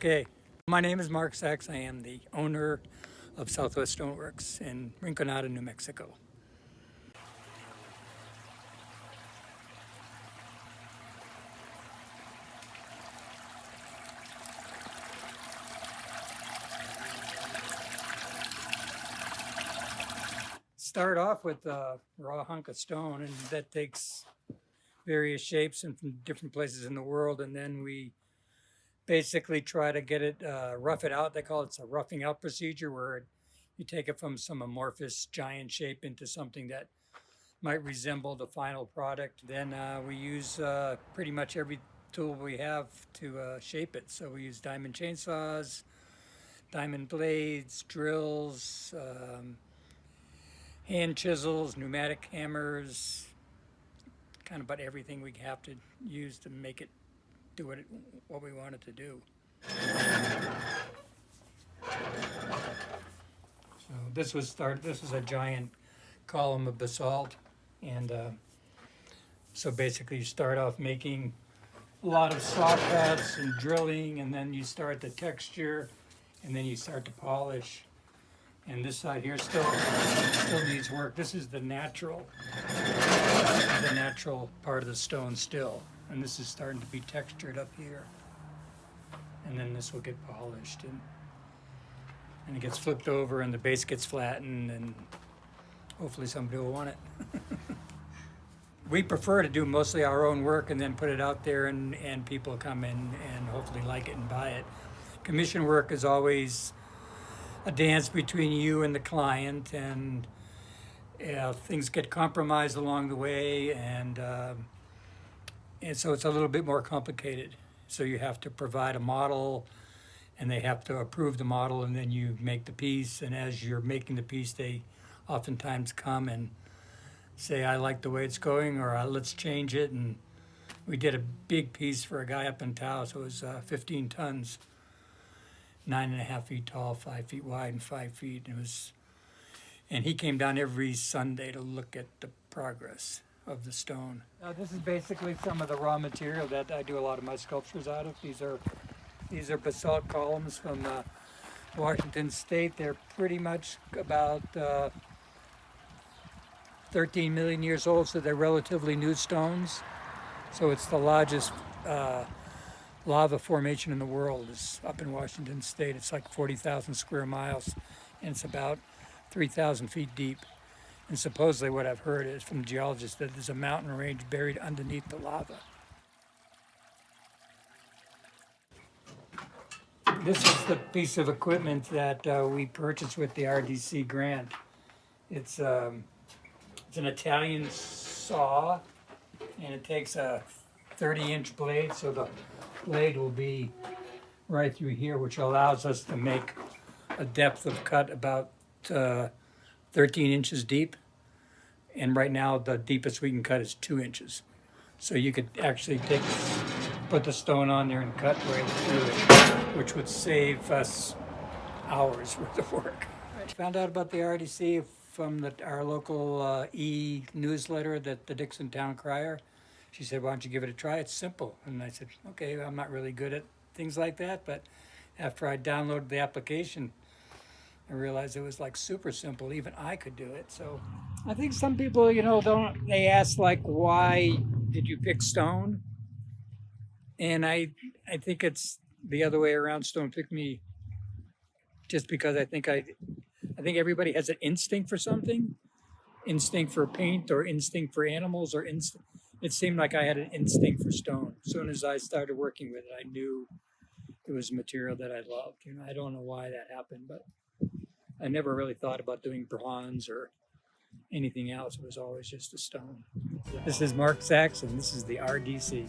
Okay, my name is Mark Saxe. I am the owner of Southwest Stoneworks in Rinconada, New Mexico. Start off with a raw hunk of stone, and that takes various shapes and from different places in the world, and then we basically try to get it, rough it out. They call it a roughing out procedure, where you take it from some amorphous giant shape into something that might resemble the final product. Then we use pretty much every tool we have to shape it. So we use diamond chainsaws, diamond blades, drills, hand chisels, pneumatic hammers, kind of about everything we have to use to make it do what we want it to do. So this was a giant column of basalt, and so basically you start off making a lot of saw cuts and drilling, and then you start the texture, and then you start to polish. And this side here still needs work. This is the natural part of the stone still, and this is starting to be textured up here. And then this will get polished, and it gets flipped over, and the base gets flattened, and hopefully somebody will want it. We prefer to do mostly our own work and then put it out there, and people come in and hopefully like it and buy it. Commission work is always a dance between you and the client, and things get compromised along the way, and so it's a little bit more complicated. So you have to provide a model, and they have to approve the model, and then you make the piece. And as you're making the piece, they oftentimes come and say, I like the way it's going, or let's change it. And we did a big piece for a guy up in Taos. So it was 15 tons, 9.5 feet tall, 5 feet wide, and 5 feet. And he came down every Sunday to look at the progress of the stone. This is basically some of the raw material that I do a lot of my sculptures out of. These are basalt columns from Washington State. They're pretty much about 13 million years old, so they're relatively new stones. So it's the largest lava formation in the world is up in Washington State. It's like 40,000 square miles, and it's about 3,000 feet deep. And supposedly what I've heard is from geologists that there's a mountain range buried underneath the lava. This is the piece of equipment that we purchased with the RDC grant. It's an Italian saw, and it takes a 30-inch blade, so the blade will be right through here, which allows us to make a depth of cut about 13 inches deep. And right now the deepest we can cut is 2 inches. So you could actually put the stone on there and cut right through it, which would save us hours worth of work. I found out about the RDC from our local e-newsletter, the Dixon Town Crier. She said, why don't you give it a try? It's simple. And I said, okay, I'm not really good at things like that, but after I downloaded the application, I realized it was like super simple. Even I could do it. So I think some people, they ask like, why did you pick stone? And I think it's the other way around. Stone picked me just because I think everybody has an instinct for something, instinct for paint or instinct for animals or instinct. It seemed like I had an instinct for stone. As soon as I started working with it, I knew it was a material that I loved. I don't know why that happened, but I never really thought about doing bronze or anything else. It was always just a stone. This is Mark Saxe, and this is the RDC.